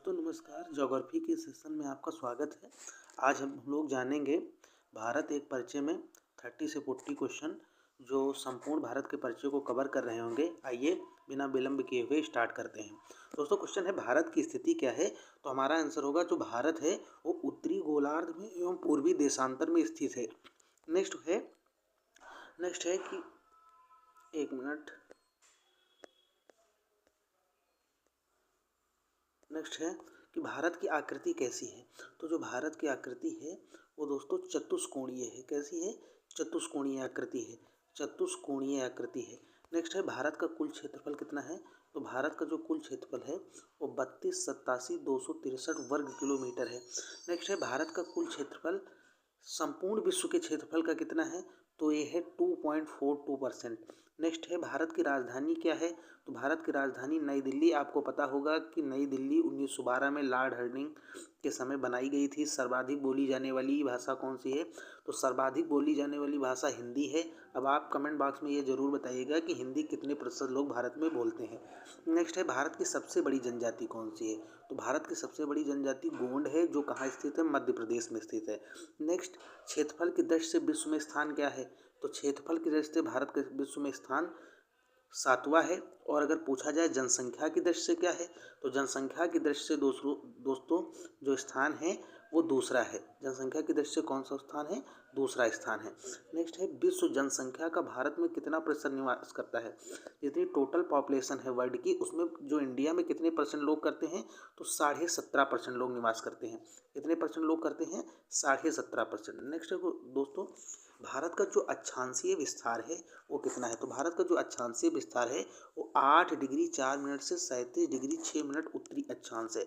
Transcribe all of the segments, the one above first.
दोस्तों नमस्कार। ज्योग्राफी के सेशन में आपका स्वागत है। आज हम लोग जानेंगे भारत एक परिचय में 30 से 40 क्वेश्चन जो संपूर्ण भारत के परिचय को कवर कर रहे होंगे। आइए बिना विलंब किए हुए स्टार्ट करते हैं। दोस्तों क्वेश्चन है भारत की स्थिति क्या है, तो हमारा आंसर होगा जो भारत है वो उत्तरी गोलार्ध में एवं पूर्वी देशांतर में स्थित है। नेक्स्ट है कि एक मिनट नेक्स्ट है कि भारत की आकृति कैसी है। तो जो भारत की आकृति है वो दोस्तों चतुष्कोणीय है। कैसी है? चतुष्कोणीय आकृति है। चतुष्कोणीय आकृति है। नेक्स्ट है भारत का कुल क्षेत्रफल कितना है। तो भारत का जो कुल क्षेत्रफल है वो 32,87,263 वर्ग किलोमीटर है। नेक्स्ट है भारत का कुल क्षेत्रफल संपूर्ण विश्व के क्षेत्रफल का कितना है। तो ये है 2.42%। नेक्स्ट है भारत की राजधानी क्या है। तो भारत की राजधानी नई दिल्ली। आपको पता होगा कि नई दिल्ली 1912 में लॉर्ड हार्डिंग के समय बनाई गई थी। सर्वाधिक बोली जाने वाली भाषा कौन सी है। तो सर्वाधिक बोली जाने वाली भाषा हिंदी है। अब आप कमेंट बॉक्स में ये जरूर बताइएगा कि हिंदी कितने प्रतिशत लोग भारत में बोलते हैं। नेक्स्ट है भारत की सबसे बड़ी जनजाति कौन सी है। तो भारत की सबसे बड़ी जनजाति गोंड है, जो कहाँ स्थित है, मध्य प्रदेश में स्थित है। नेक्स्ट क्षेत्रफल की दृष्टि से विश्व में स्थान क्या है। तो क्षेत्रफल की दृष्टि से भारत के विश्व में स्थान 7वां है। और अगर पूछा जाए जनसंख्या की दृष्टि से क्या है, तो जनसंख्या की दृष्टि से दोस्तों जो स्थान है वो दूसरा है। जनसंख्या की दृष्टि से कौन सा स्थान है? दूसरा स्थान है। नेक्स्ट है विश्व जनसंख्या का भारत में कितना प्रतिशत निवास करता है। जितनी टोटल पॉपुलेशन है वर्ल्ड की, उसमें जो इंडिया में कितने परसेंट लोग करते हैं। तो 17.5% लोग निवास करते हैं। कितने परसेंट लोग करते हैं? 17.5%। नेक्स्ट है दोस्तों भारत का जो अक्षांशीय विस्तार है वो कितना है। तो भारत का जो अक्षांशीय विस्तार है वो 8 डिग्री 4 मिनट से 37 डिग्री 6 मिनट उत्तरी अक्षांश है।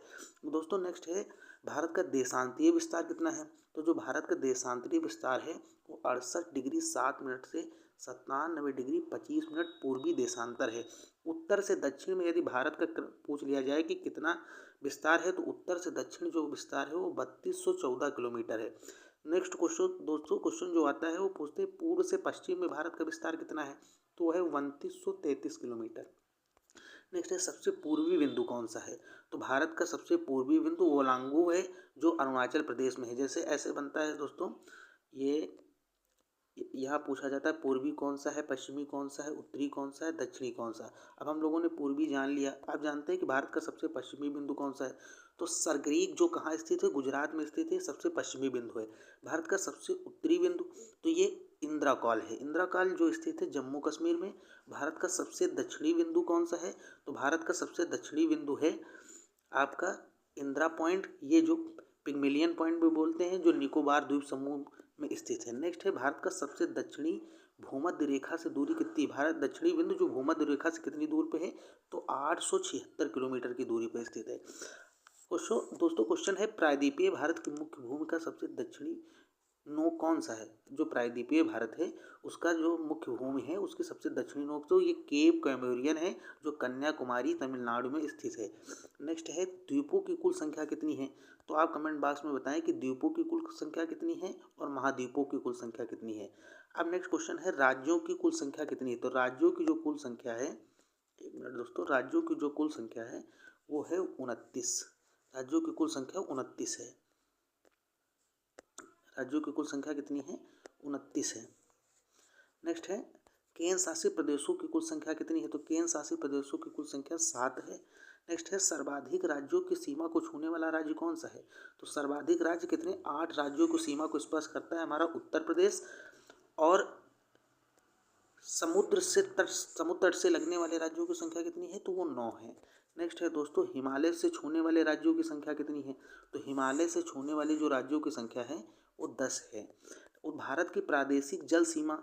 दोस्तों नेक्स्ट है भारत का देशांतरीय विस्तार कितना है। तो जो भारत का देशांतरीय विस्तार है वो 68 डिग्री 7 मिनट से 97 डिग्री 25 मिनट पूर्वी देशांतर है। उत्तर से दक्षिण में यदि भारत का पूछ लिया जाए कि कितना विस्तार है, तो उत्तर से दक्षिण जो विस्तार है वो 3214 किलोमीटर है। नेक्स्ट क्वेश्चन दोस्तों क्वेश्चन जो आता है वो पूछते हैं पूर्व से पश्चिम में भारत का विस्तार कितना है। तो वो है 2933 किलोमीटर। नेक्स्ट है सबसे पूर्वी बिंदु कौन सा है। तो भारत का सबसे पूर्वी बिंदु ओलांगू है, जो अरुणाचल प्रदेश में है। जैसे ऐसे बनता है दोस्तों, ये यहाँ पूछा जाता है पूर्वी कौन सा है, पश्चिमी कौन सा है, उत्तरी कौन सा है, दक्षिणी कौन सा है। अब हम लोगों ने पूर्वी जान लिया। आप जानते हैं कि भारत का सबसे पश्चिमी बिंदु कौन सा है। तो सरगरीक जो कहाँ स्थित है, गुजरात में स्थित है, सबसे पश्चिमी बिंदु है। भारत का सबसे उत्तरी बिंदु तो ये इंदिरा कॉल है। इंदिरा कॉल जो स्थित है जम्मू कश्मीर में। भारत का सबसे दक्षिणी बिंदु कौन सा है। तो भारत का सबसे दक्षिणी बिंदु है आपका इंदिरा पॉइंट, ये जो पिग्मेलियन पॉइंट भी बोलते हैं, जो निकोबार द्वीप समूह में स्थित है। नेक्स्ट है भारत का सबसे दक्षिणी भूमध्य रेखा से दूरी कितनी। भारत दक्षिणी बिंदु जो भूमध्य रेखा से कितनी दूर पे है। तो 876 किलोमीटर की दूरी पर स्थित है। दोस्तों क्वेश्चन है प्रायद्वीपीय भारत की मुख्य भूमि का सबसे दक्षिणी नोक कौन सा है। जो प्रायद्वीपीय भारत है उसका जो मुख्य भूमि है उसकी सबसे दक्षिणी नोक तो ये केप कैमोरियन है, जो कन्याकुमारी तमिलनाडु में स्थित है। नेक्स्ट है द्वीपों की कुल संख्या कितनी है। तो आप कमेंट बॉक्स में बताएं कि द्वीपों की कुल संख्या कितनी है और महाद्वीपों की कुल संख्या कितनी है। अब नेक्स्ट क्वेश्चन है राज्यों की कुल संख्या कितनी है। तो राज्यों की जो कुल संख्या है, एक मिनट दोस्तों, राज्यों की जो कुल संख्या है वो है 29। राज्यों की कुल संख्या 29 है। राज्यों की कुल संख्या कितनी है? 29 है। नेक्स्ट है केंद्र शासित प्रदेशों की कुल संख्या कितनी है। तो केंद्र शासित प्रदेशों की कुल संख्या 7 है। नेक्स्ट है सर्वाधिक राज्यों की सीमा को छूने वाला राज्य कौन सा है। तो सर्वाधिक राज्य कितने? 8 राज्यों को सीमा को स्पर्श करता है हमारा उत्तर प्रदेश। और समुद्र तट से लगने वाले राज्यों की संख्या कितनी है। तो वो 9 है। नेक्स्ट है दोस्तों हिमालय से छूने वाले राज्यों की संख्या कितनी है। तो हिमालय से छूने वाले जो राज्यों की संख्या है वो 10 है। और भारत की प्रादेशिक जल सीमा,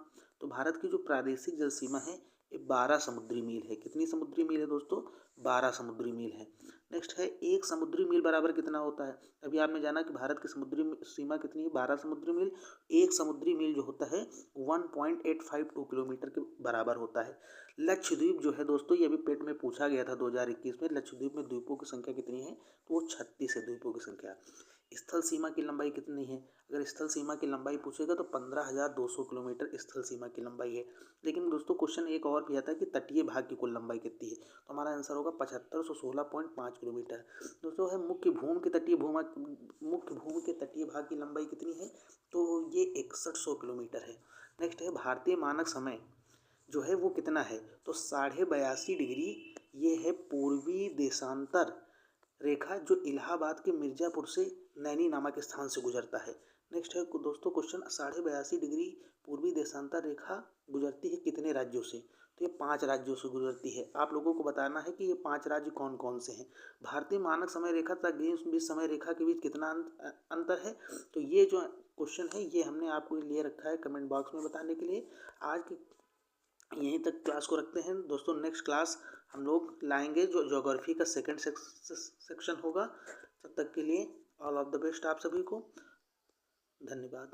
तो भारत की जो प्रादेशिक जल सीमा है ये 12 समुद्री मील है। कितनी समुद्री मील है दोस्तों? 12 समुद्री मील है। नेक्स्ट है एक समुद्री मील बराबर कितना होता है। अभी आपने जाना कि भारत की समुद्री सीमा कितनी है, 12 समुद्री मील। एक समुद्री मील जो होता है 1.852 किलोमीटर के बराबर होता है। लक्षद्वीप जो है दोस्तों, ये अभी पेट में पूछा गया था 2021 में, लक्षद्वीप में द्वीपों की संख्या कितनी है। तो वो 36 है द्वीपों की संख्या। स्थल सीमा की लंबाई कितनी है? अगर स्थल सीमा की लंबाई पूछेगा तो 15,200 किलोमीटर स्थल सीमा की लंबाई है। लेकिन दोस्तों क्वेश्चन एक और भी आता है कि तटीय भाग की कुल लंबाई कितनी है, तो हमारा आंसर होगा 7516.5 किलोमीटर। दोस्तों है मुख्य भूमि के तटीय भाग की लंबाई कितनी है? तो ये 6100 किलोमीटर है। नेक्स्ट है भारतीय मानक समय जो है वो कितना है? तो 82.5 डिग्री ये है पूर्वी देशांतर रेखा जो इलाहाबाद के मिर्ज़ापुर से नैनी नामक स्थान से गुजरता है। नेक्स्ट है दोस्तों क्वेश्चन 82.5 डिग्री पूर्वी देशांतर रेखा गुजरती है कितने राज्यों से? तो ये 5 राज्यों से गुजरती है। आप लोगों को बताना है कि ये 5 राज्य कौन कौन से हैं। भारतीय मानक समय रेखा तथा ग्रीनिच समय रेखा के बीच कितना अंतर है? तो ये जो क्वेश्चन है ये हमने आपको लिए रखा है कमेंट बॉक्स में बताने के लिए। आज की यहीं तक क्लास को रखते हैं दोस्तों। नेक्स्ट क्लास हम लोग लाएंगे जो ज्योग्राफी का सेकंड सेक्शन होगा। तब तक के लिए ऑल ऑफ द बेस्ट आप सभी को। धन्यवाद।